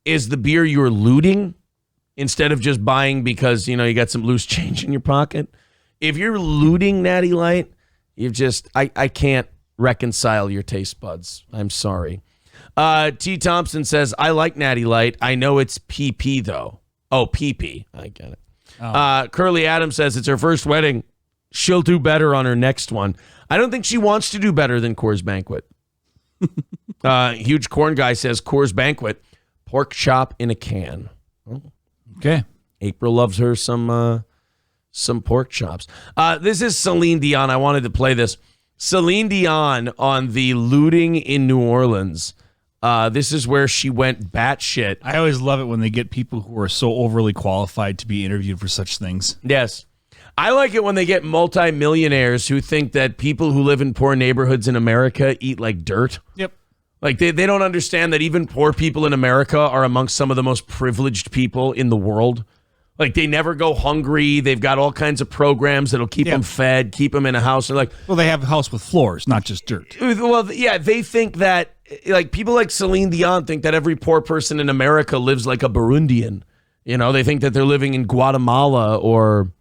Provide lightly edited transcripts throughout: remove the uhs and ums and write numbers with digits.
is the beer you're looting instead of just buying because, you got some loose change in your pocket. If you're looting Natty Light, I can't reconcile your taste buds. I'm sorry. T. Thompson says, I like Natty Light. I know it's PP, though. Oh, PP. I get it. Oh. Curly Adams says it's her first wedding. She'll do better on her next one. I don't think she wants to do better than Coors Banquet. Huge Corn Guy says Coors Banquet, pork chop in a can. Oh. Okay. April loves her some pork chops. This is Celine Dion. I wanted to play this. Celine Dion on the looting in New Orleans. This is where she went batshit. I always love it when they get people who are so overly qualified to be interviewed for such things. Yes. I like it when they get multimillionaires who think that people who live in poor neighborhoods in America eat like dirt. Yep. Like they don't understand that even poor people in America are amongst some of the most privileged people in the world. Like they never go hungry. They've got all kinds of programs that'll keep them fed, keep them in a house. They're like, well, they have a house with floors, not just dirt. Well, yeah, they think that like people like Celine Dion think that every poor person in America lives like a Burundian. They think that they're living in Guatemala or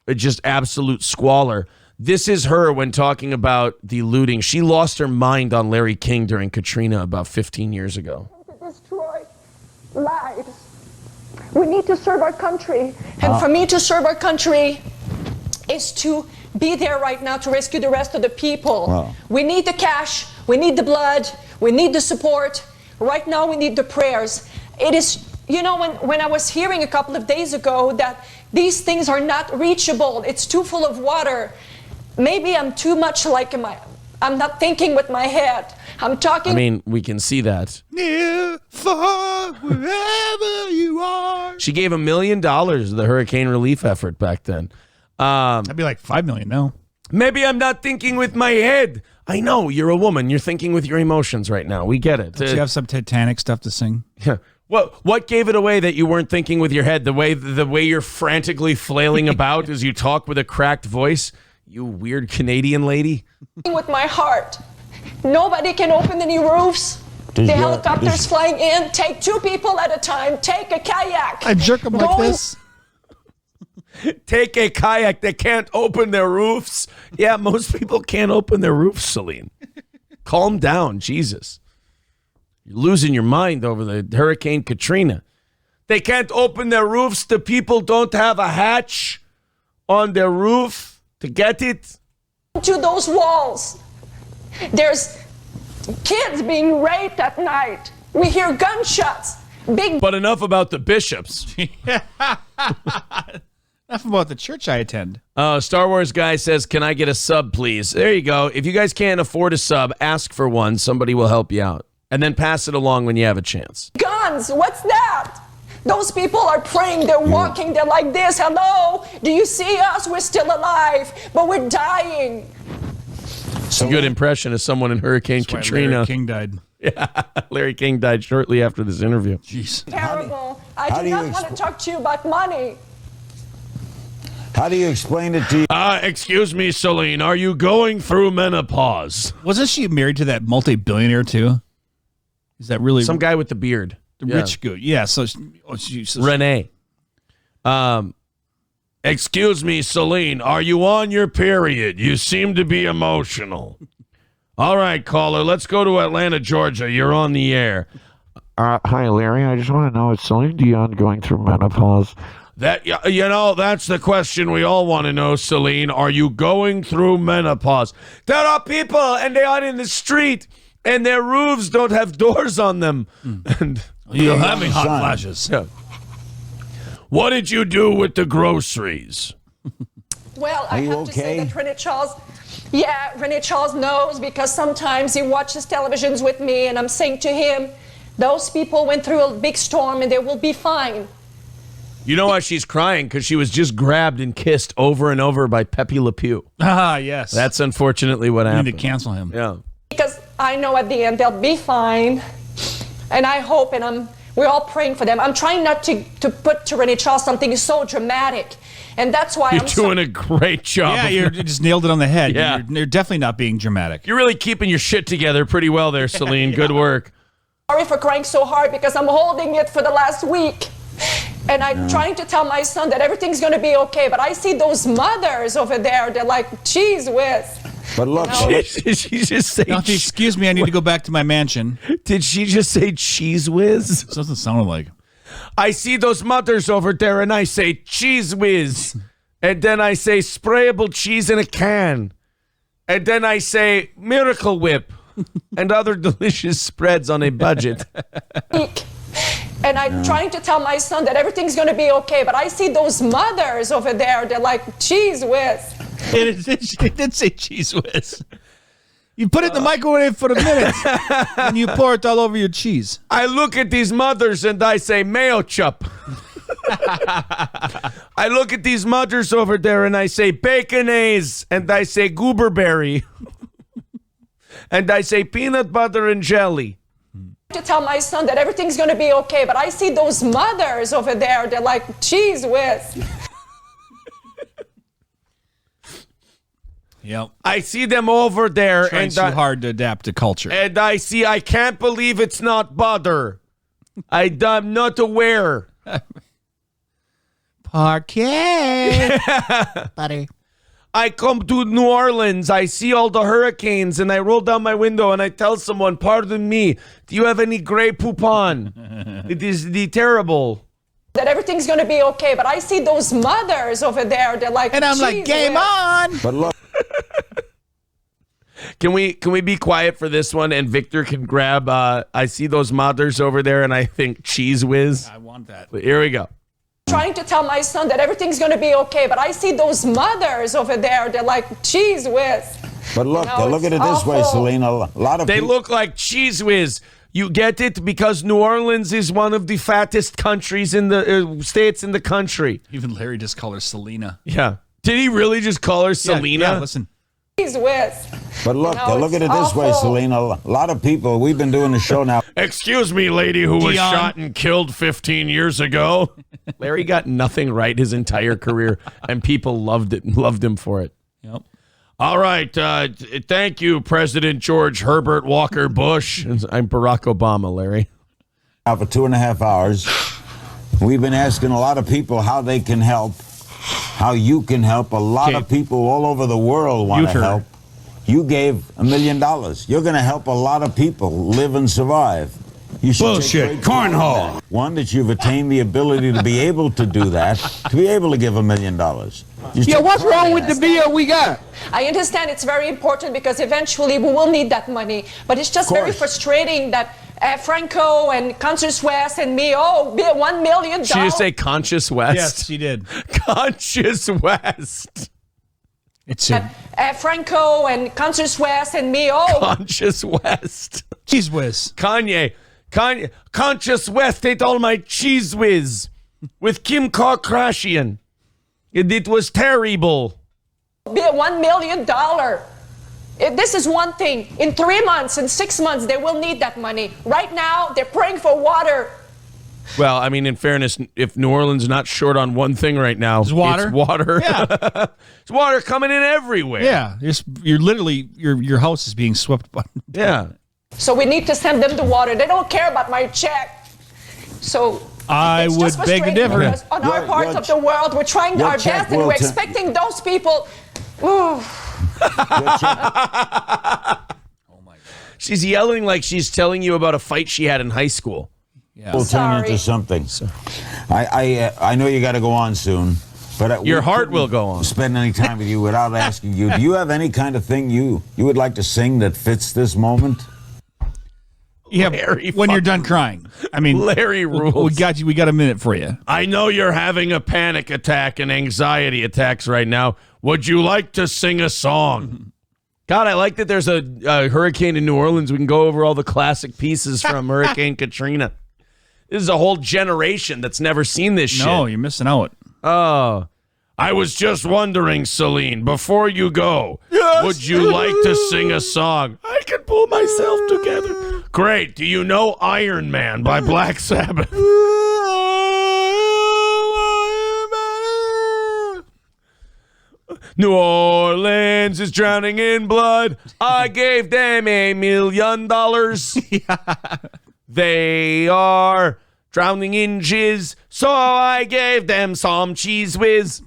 just absolute squalor. This is her when talking about the looting. She lost her mind on Larry King during Katrina about 15 years ago. To destroy lives. We need to serve our country. And for me to serve our country is to be there right now to rescue the rest of the people. Wow. We need the cash. We need the blood. We need the support. Right now we need the prayers. It is, when I was hearing a couple of days ago that these things are not reachable, it's too full of water. Maybe I'm too much I'm not thinking with my head. I'm talking. I mean, we can see that. Near, far, wherever you are. She gave $1 million to the hurricane relief effort back then. That'd be like $5 million now. Maybe I'm not thinking with my head. I know, you're a woman. You're thinking with your emotions right now. We get it. Don't you have some Titanic stuff to sing? Yeah. What gave it away that you weren't thinking with your head? The way you're frantically flailing about as you talk with a cracked voice? You weird Canadian lady. With my heart. Nobody can open any roofs. The helicopters flying in. Take 2 people at a time. Take a kayak. I jerk them like this. Take a kayak. They can't open their roofs. Yeah, most people can't open their roofs, Celine. Calm down, Jesus. You're losing your mind over the Hurricane Katrina. They can't open their roofs. The people don't have a hatch on their roof to get it. To those walls. There's kids being raped at night. We hear gunshots. But enough about the bishops. Enough about the church I attend. Star Wars guy says, can I get a sub, please? There you go. If you guys can't afford a sub, ask for one. Somebody will help you out. And then pass it along when you have a chance. Guns, what's that? Those people are praying, they're walking, they're like this. Hello, do you see us? We're still alive, but we're dying. It's a good impression of someone in Hurricane Katrina. Larry King died. Yeah, Larry King died shortly after this interview. Jeez. Terrible. I do not want to talk to you about money. How do you explain it to you? Excuse me, Celine, are you going through menopause? Wasn't she married to that multi-billionaire too? Is that really some guy with the beard? The rich good. Yeah, so Renee. Excuse me, Celine, are you on your period? You seem to be emotional. All right, caller, let's go to Atlanta, Georgia. You're on the air. Hi, Larry. I just want to know, is Celine Dion going through menopause? That's the question we all want to know, Celine. Are you going through menopause? There are people, and they are in the street, and their roofs don't have doors on them. And you're having hot flashes. Yeah. What did you do with the groceries? Well, I have to say that René Charles knows, because sometimes he watches televisions with me, and I'm saying to him, those people went through a big storm and they will be fine. You know why she's crying? Because she was just grabbed and kissed over and over by Pepe Le Pew. Ah, yes. That's unfortunately what happened. We need to cancel him. Yeah. Because I know at the end they'll be fine. And I hope, and we're all praying for them. I'm trying not to put to René Charles something so dramatic. And that's why you're doing a great job. Yeah, you just nailed it on the head. Yeah. You're definitely not being dramatic. You're really keeping your shit together pretty well there, Celine. Good work. Sorry for crying so hard because I'm holding it for the last week. And I'm trying to tell my son that everything's going to be okay. But I see those mothers over there. They're like, geez whiz. But look, Did she just say? Now, excuse me, I need to go back to my mansion. Did she just say cheese whiz? It doesn't sound like. I see those mothers over there, and I say cheese whiz, and then I say sprayable cheese in a can, and then I say Miracle Whip, and other delicious spreads on a budget. And I'm trying to tell my son that everything's going to be okay. But I see those mothers over there. They're like, geez whiz. It did say cheese whiz. You put it in the microwave for a minute, and you pour it all over your cheese. I look at these mothers and I say mayo chup. I look at these mothers over there and I say baconaise, and I say gooberberry, and I say peanut butter and jelly. To tell my son that everything's going to be okay. But I see those mothers over there. They're like, geez whiz. Yep. I see them over there, Trying and too hard to adapt to culture. And I see, I can't believe it's not butter. I'm not aware. Parquet. Butter. I come to New Orleans, I see all the hurricanes, and I roll down my window and I tell someone, pardon me, do you have any Grey Poupon? It is the terrible. That everything's going to be okay. But I see those mothers over there. They're like, And I'm like, "Geez, game whiz." on. but look. Can we be quiet for this one, and Victor can grab, I see those mothers over there, and I think cheese whiz. I want that. Here we go. Trying to tell my son that everything's going to be okay. But I see those mothers over there. They're like, geez whiz. But look, No, look at it it's this way, awful. Celine. A lot of They people. look like cheese whiz. You get it? Because New Orleans is one of the fattest countries in the states in the country. Even Larry just called her Selena. Yeah. Did he really just call her Selena? Yeah, listen. Geez whiz. But look, No, look at it it's this way, awful. Celine. A lot of people. We've been doing the show now. Excuse me, lady who was Dion. shot and killed 15 years ago. Larry got nothing right his entire career, and people loved him for it. Yep. All right. Thank you, President George Herbert Walker Bush. I'm Barack Obama, Larry. Now for 2.5 hours. We've been asking a lot of people how they can help, how you can help. A lot Okay. of people all over the world want Mute to her. help. You gave $1 million. You're going to help a lot of people live and survive. You should Bullshit. take great pride in Cornhole. that. One, that you've attained the ability to be able to do that, to be able to give $1 million. Yeah, what's wrong with the bill we got? I understand it's very important because eventually we will need that money. But it's just very course. frustrating that Franco and Conscious West and me, $1 million. She just say Conscious West? Yes, she did. Conscious West. It's a Franco and Conscious West and me, Conscious West. cheese whiz. Kanye. Conscious West ate all my cheese whiz with Kim Kardashian. It was terrible. $1 million. This is one thing. In 3 months, in 6 months, they will need that money. Right now, they're praying for water. Well, I mean, in fairness, if New Orleans is not short on one thing right now, It's water. It's water. Yeah. It's water coming in everywhere. Yeah, you're literally your house is being swept by. Yeah. So we need to send them the water. They don't care about my check. So I it's would just beg to frustrating differ. because on our Your- part your of the world, we're trying your our check best and will we're turn- expecting those people. Ooh. She's yelling like she's telling you about a fight she had in high school. Will turn Sorry. into something. I know you got to go on soon, but Your we heart couldn't will go on. Spend any time with you without asking you. Do you have any kind of thing you would like to sing that fits this moment? Yeah, Larry when you're done crying. I mean, Larry rules. we got you. We got a minute for you. I know you're having a panic attack and anxiety attacks right now. Would you like to sing a song? God, I like that there's a hurricane in New Orleans. We can go over all the classic pieces from Hurricane Katrina. This is a whole generation that's never seen this shit. No, you're missing out. Oh. I was just wondering, Celine, before you go, would you like to sing a song? I can pull myself together. Great. Do you know Iron Man by Black Sabbath? New Orleans is drowning in blood. I gave them $1 million. They are drowning in jizz, so I gave them some cheese whiz.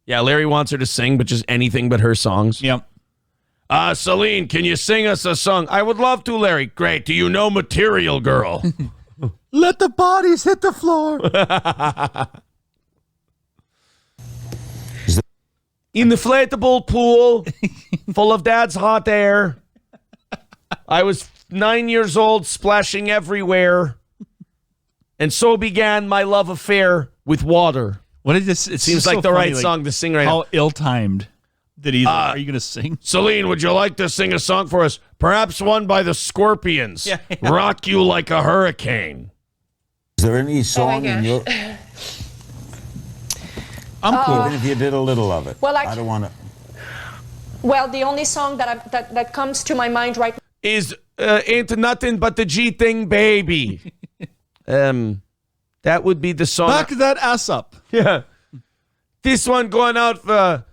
Yeah, Larry wants her to sing, but just anything but her songs. Yep. Celine, can you sing us a song? I would love to, Larry. Great. Do you know Material Girl? Let the bodies hit the floor. Inflatable pool full of dad's hot air. I was 9 years old, splashing everywhere. And so began my love affair with water. What is this? It Seems like the right song to sing right now. How ill-timed did he? Are you going to sing? Celine, would you like to sing a song for us? Perhaps one by the Scorpions. Yeah. Rock You Like a Hurricane. Is there any song in your... I'm cool. Even if you did a little of it. Well, I don't want to... Well, the only song that comes to my mind right now Is Ain't Nothing But the G-Thing Baby. That would be the song. Back that ass up. Yeah. This one going out for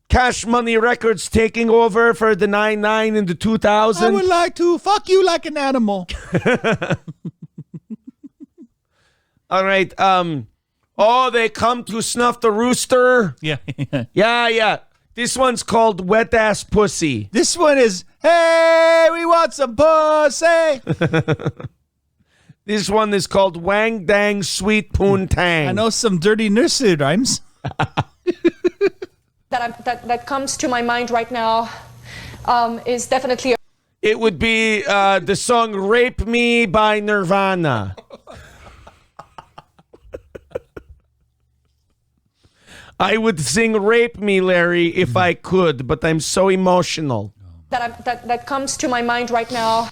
Cash Money Records taking over for the 99 and the 2000. I would like to fuck you like an animal. All right. Oh, they come to snuff the rooster. Yeah. Yeah. This one's called Wet Ass Pussy. This one is, hey, we want some pussy. This one is called Wang Dang Sweet Poontang. I know some dirty nursery rhymes. that comes to my mind right now is definitely It would be the song Rape Me by Nirvana. I would sing Rape Me, Larry, if I could, but I'm so emotional. that comes to my mind right now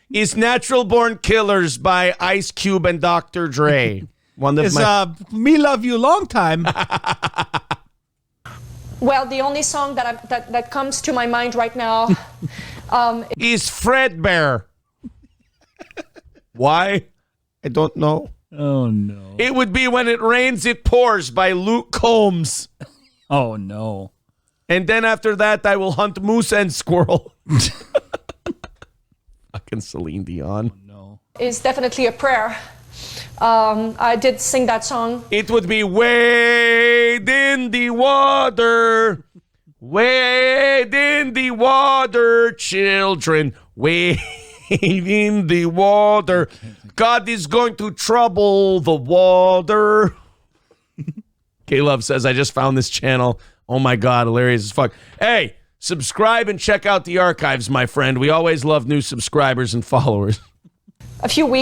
Is Natural Born Killers by Ice Cube and Dr. Dre. One of It's my... Me Love You Long Time. Well, the only song that comes to my mind right now is Fredbear. Why? I don't know. Oh, no. It would be When It Rains, It Pours by Luke Combs. Oh, no. And then after that, I will hunt moose and squirrel. Fucking Celine Dion. No. is definitely a prayer. I did sing that song. It would be wade in the water. Wade in the water, children. Wade in the water. God is going to trouble the water. K-Love says, I just found this channel. Oh my God, hilarious as fuck. Hey, subscribe and check out the archives, my friend. We always love new subscribers and followers. A few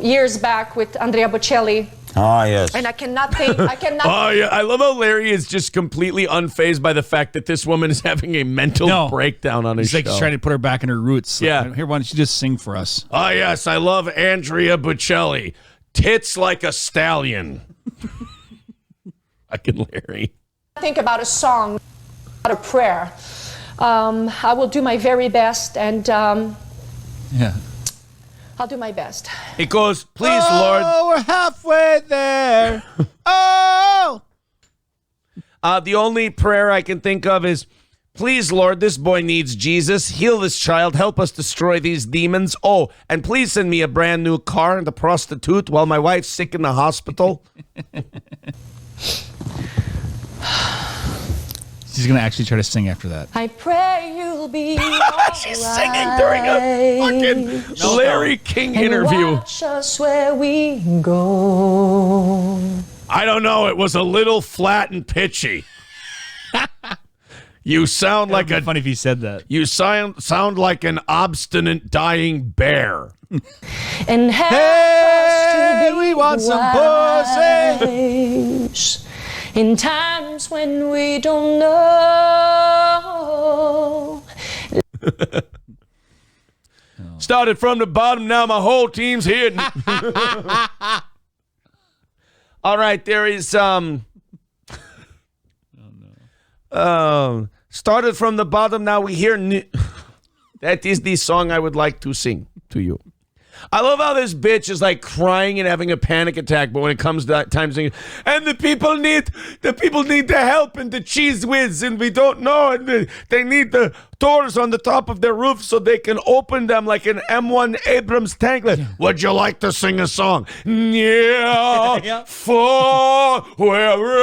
years back with Andrea Bocelli. Ah, yes. And I cannot think. Oh, yeah. I love how Larry is just completely unfazed by the fact that this woman is having a mental breakdown on his show. He's like trying to put her back in her roots. Yeah. Here, why don't you just sing for us? Oh, yes. I love Andrea Bocelli. Tits like a stallion. Fucking Larry. Think about a song, about a prayer. I will do my very best, and Yeah. I'll do my best. It goes, please, Lord. Oh, we're halfway there. Oh! The only prayer I can think of is, please, Lord, this boy needs Jesus. Heal this child. Help us destroy these demons. Oh, and please send me a brand new car and a prostitute while my wife's sick in the hospital. She's going to actually try to sing after that. I pray you'll be She's singing during a fucking Larry King interview. Watch us where we go. I don't know. It was a little flat and pitchy. You sound like It'd be funny if he said that. You sound like an obstinate dying bear. And help us to be we want some wise in times when we don't know. Started from the bottom, now my whole team's hidden. All right, there is started from the bottom, now we hear that is the song I would like to sing to you. I love how this bitch is like crying and having a panic attack, but when it comes to that time singing, and the people need the help and the cheese whiz, and we don't know, and they need the doors on the top of their roof so they can open them like an M1 Abrams tank. Would you like to sing a song? Yeah, for wherever.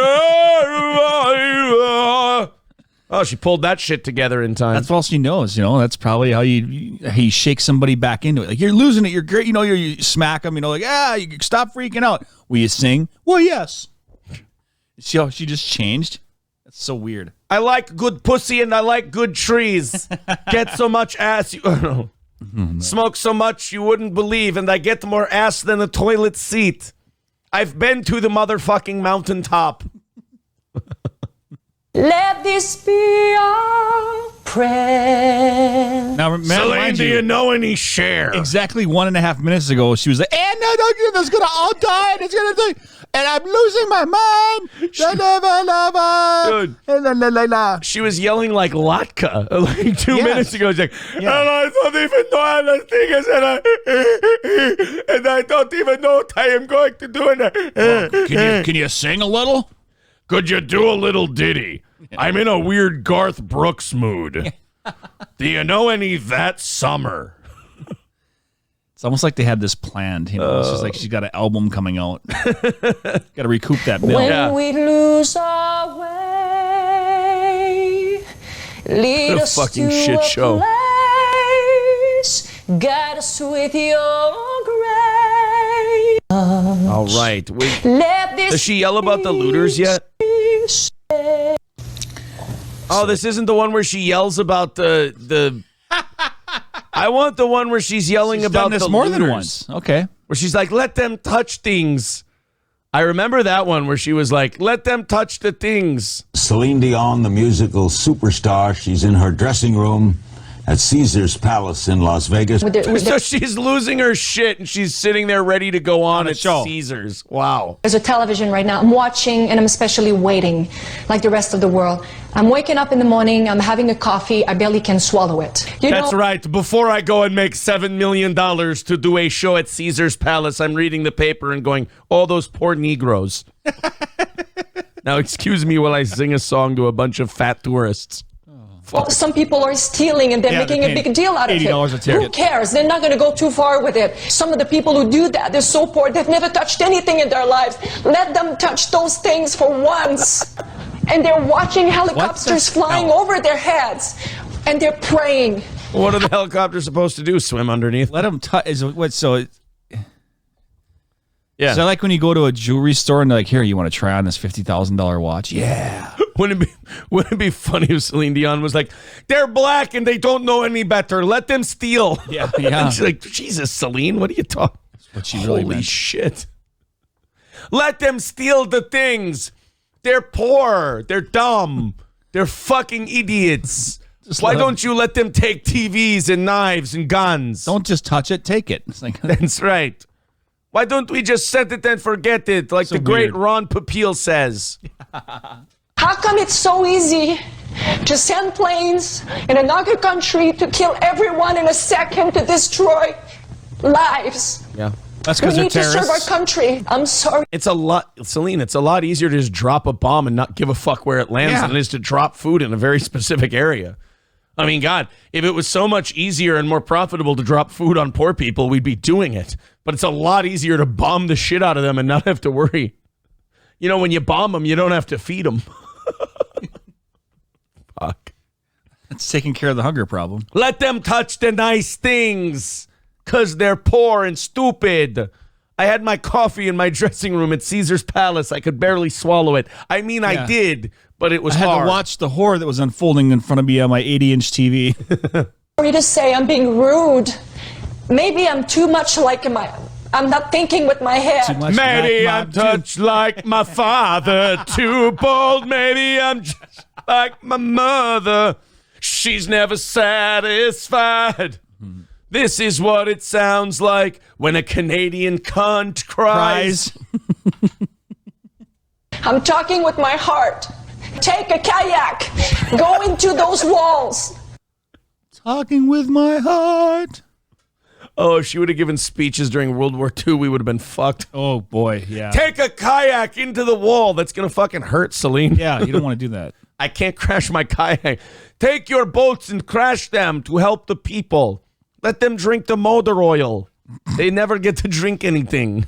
Oh, she pulled that shit together in time. That's all she knows, you know. That's probably how you shake somebody back into it. Like, you're losing it, you're great, you know, you smack them, you know, like, you stop freaking out. Will you sing? Well, yes. See how she just changed? That's so weird. I like good pussy and I like good trees. Get so much ass, smoke so much you wouldn't believe, and I get more ass than a toilet seat. I've been to the motherfucking mountaintop. Let this be our prayer. Now, Celine, do you know any Cher? Exactly 1.5 minutes ago, she was like, and it's gonna all die, and it's gonna die, and I'm losing my mind. Dude, she was yelling like Latka like 2 minutes ago. She's like, and I don't even know how to sing, and I don't even know what I am going to do. Can you sing a little? Could you do a little ditty? I'm in a weird Garth Brooks mood. Do you know any That Summer? It's almost like they had this planned. You know, it's just like she's got an album coming out. Got to recoup that bill. When we lose our way, lead us fucking to shit a show. place, guide us with your grace. All right. Does she yell about the looters yet? Oh, this isn't the one where she yells about the I want the one where she's yelling about this the more looters. than once. Okay. Where she's like, let them touch things. I remember that one where she was like, let them touch the things. Celine Dion, the musical superstar, she's in her dressing room at Caesar's Palace in Las Vegas. So she's losing her shit and she's sitting there ready to go on at show. Caesar's. Wow. There's a television right now. I'm watching and I'm especially waiting like the rest of the world. I'm waking up in the morning, I'm having a coffee, I barely can swallow it. That's right. Before I go and make $7 million to do a show at Caesar's Palace, I'm reading the paper and going, oh, those poor Negroes. Now, excuse me while I sing a song to a bunch of fat tourists. Well, some people are stealing and they're making a big deal out of it. $80 a ticket. Who cares? They're not going to go too far with it. Some of the people who do that, they're so poor, they've never touched anything in their lives. Let them touch those things for once. And they're watching helicopters flying over their heads. And they're praying. What are the helicopters supposed to do? Swim underneath? Let them touch. Yeah. So like when you go to a jewelry store and they're like, here, you want to try on this $50,000 watch? Yeah. Wouldn't it be funny if Celine Dion was like, they're black and they don't know any better. Let them steal. Yeah. And she's like, Jesus, Celine, what are you talking? What she really Holy meant. shit. Let them steal the things. They're poor. They're dumb. They're fucking idiots. Why don't you let them take TVs and knives and guns? Don't just touch it, take it. It's like, That's right. Why don't we just set it and forget it, like the great weird. Ron Popeil says? How come it's so easy to send planes in another country to kill everyone in a second, to destroy lives? Yeah. that's We because they're need to serve our terrorists. country. I'm sorry. It's a lot, Celine, it's a lot easier to just drop a bomb and not give a fuck where it lands than it is to drop food in a very specific area. I mean, God, if it was so much easier and more profitable to drop food on poor people, we'd be doing it. But it's a lot easier to bomb the shit out of them and not have to worry. You know, when you bomb them, you don't have to feed them. Fuck. It's taking care of the hunger problem. Let them touch the nice things, because they're poor and stupid. I had my coffee in my dressing room at Caesar's Palace. I could barely swallow it. I mean, I did, but it was I had hard. to watch the horror that was unfolding in front of me on my 80-inch TV. Sorry to say I'm being rude. Maybe I'm too much like I'm not thinking with my head. Maybe I'm touched like my father, too bold. Maybe I'm just like my mother. She's never satisfied. This is what it sounds like when a Canadian cunt cries. I'm talking with my heart. Take a kayak. Go into those walls. Talking with my heart. Oh, if she would have given speeches during World War II, we would have been fucked. Oh boy, yeah. Take a kayak into the wall. That's going to fucking hurt, Celine. Yeah, you don't want to do that. I can't crash my kayak. Take your boats and crash them to help the people. Let them drink the motor oil. They never get to drink anything.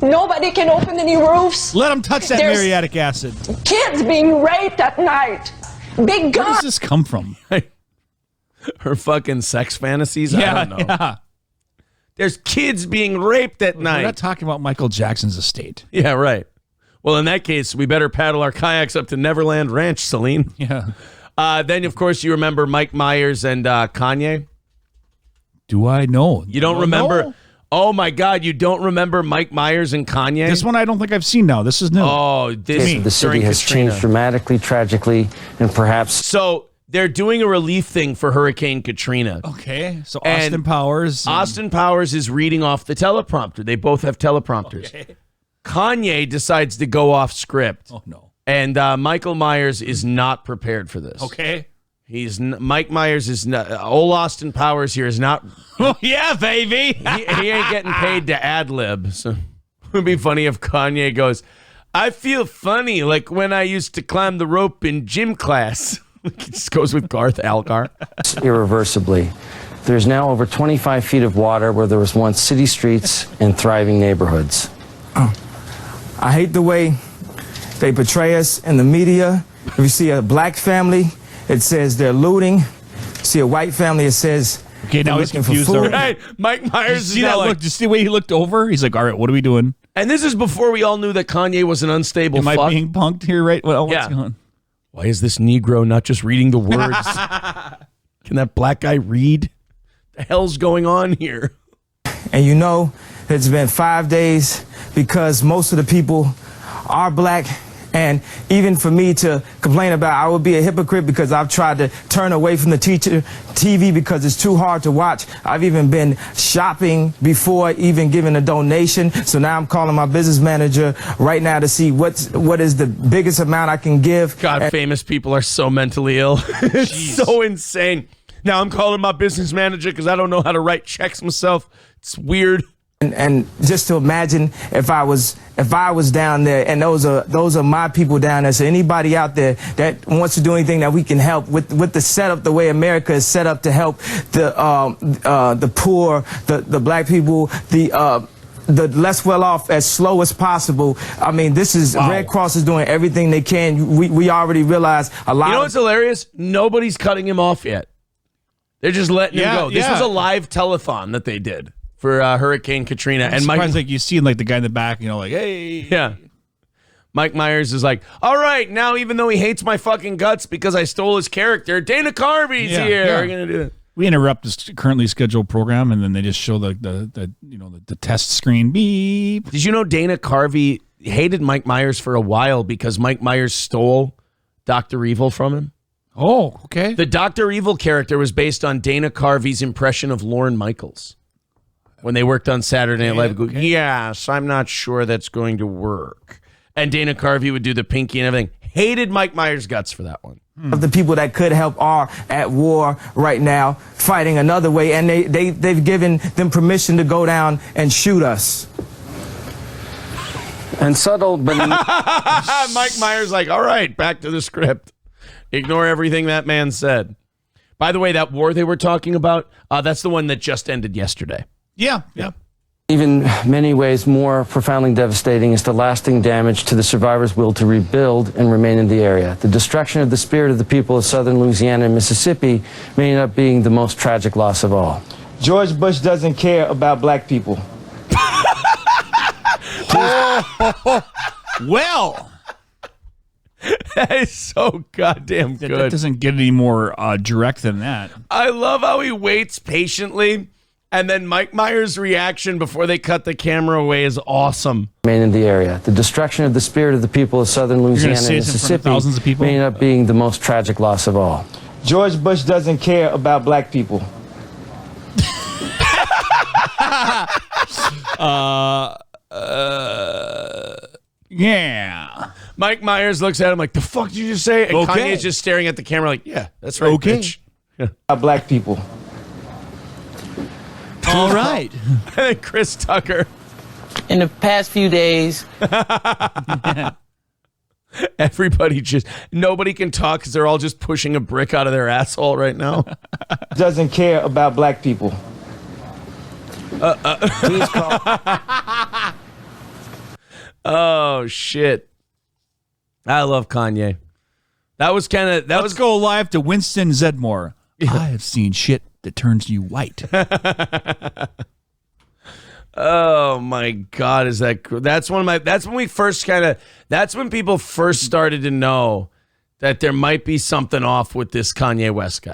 Nobody can open any roofs. Let them touch that There's muriatic acid. kids being raped at night. Big Where does guns. this come from? Her fucking sex fantasies? I don't know. Yeah. There's kids being raped at night. We're not talking about Michael Jackson's estate. Yeah, right. Well, in that case, we better paddle our kayaks up to Neverland Ranch, Celine. Yeah. Then, of course, you remember Mike Myers and Kanye. Do I know? You don't remember? No? Oh, my God. You don't remember Mike Myers and Kanye? This one I don't think I've seen now. This is new. Oh, the city has changed dramatically, tragically, and perhaps... So they're doing a relief thing for Hurricane Katrina. Okay. So And Austin Powers. Austin Powers is reading off the teleprompter. They both have teleprompters. Okay. Kanye decides to go off script. Oh, no. And Michael Myers is not prepared for this. Okay. Mike Myers is not. Old Austin Powers here is not. Oh, yeah, baby. he ain't getting paid to ad lib. So it would be funny if Kanye goes, I feel funny like when I used to climb the rope in gym class. He just goes with Garth Algar. Irreversibly. There's now over 25 feet of water where there was once city streets and thriving neighborhoods. I hate the way they portray us in the media. If you see a black family, it says they're looting. See a white family, it says okay, now he's looking for confused food. already. Right. Mike Myers See is that now look? like, Did you see the way he looked over? He's like, all right, what are we doing? and this is before we all knew that Kanye was an unstable Am fuck. I being punked here, right? Well, what's Yeah. going on? Why is this Negro not just reading the words? Can that black guy read? The hell's going on here? And you know, it's been 5 days because most of the people are black. And even for me to complain about, I would be a hypocrite because I've tried to turn away from the TV because it's too hard to watch. I've even been shopping before even giving a donation. So now I'm calling my business manager right now to see what is the biggest amount I can give. God, famous people are so mentally ill. It's so insane. Now I'm calling my business manager because I don't know how to write checks myself. It's weird. And just to imagine if I was down there, and those are my people down there. So anybody out there that wants to do anything that we can help with the setup, the way America is set up to help the poor, the black people, the less well off as slow as possible. I mean, this is Red Cross is doing everything they can. We already realize a lot. You know what's hilarious? Nobody's cutting him off yet. They're just letting him go. This was a live telethon that they did for Hurricane Katrina. I'm and surprised, like you see like the guy in the back, you know, like, hey. Yeah. Mike Myers is like, all right, now even though he hates my fucking guts because I stole his character, Dana Carvey's here. Yeah. We're gonna do it. We interrupt this currently scheduled program, and then they just show the test screen. Beep. Did you know Dana Carvey hated Mike Myers for a while because Mike Myers stole Dr. Evil from him? Oh, okay. The Dr. Evil character was based on Dana Carvey's impression of Lorne Michaels when they worked on Saturday Night Live. Okay. Yes, I'm not sure that's going to work. And Dana Carvey would do the pinky and everything. Hated Mike Myers' guts for that one. Of the people that could help are at war right now, fighting another way, and they've given them permission to go down and shoot us. And subtle, but Mike Myers like, all right, back to the script. Ignore everything that man said. By the way, that war they were talking about, that's the one that just ended yesterday. Yeah. even many ways more profoundly devastating is the lasting damage to the survivors' will to rebuild and remain in the area. The destruction of the spirit of the people of southern Louisiana and Mississippi may end up being the most tragic loss of all. George Bush doesn't care about black people. Well, that is so goddamn good. That doesn't get any more direct than that. I love how he waits patiently, and then Mike Myers' reaction before they cut the camera away is awesome. Remain in the area. The destruction of the spirit of the people of southern Louisiana and Mississippi thousands of people? may end up being the most tragic loss of all. George Bush doesn't care about black people. Yeah. Mike Myers looks at him like, the fuck did you just say? And Okay. Kanye's just staring at the camera like, yeah, that's right, Okay. bitch. About black people. All right. And then Chris Tucker. In the past few days, Nobody can talk because they're all just pushing a brick out of their asshole right now. Doesn't care about black people. Please call. Oh, shit. I love Kanye. Let's go live to Winston Zedmore. I have seen shit that turns you white. Oh my God, that's when people first started to know that there might be something off with this Kanye West guy.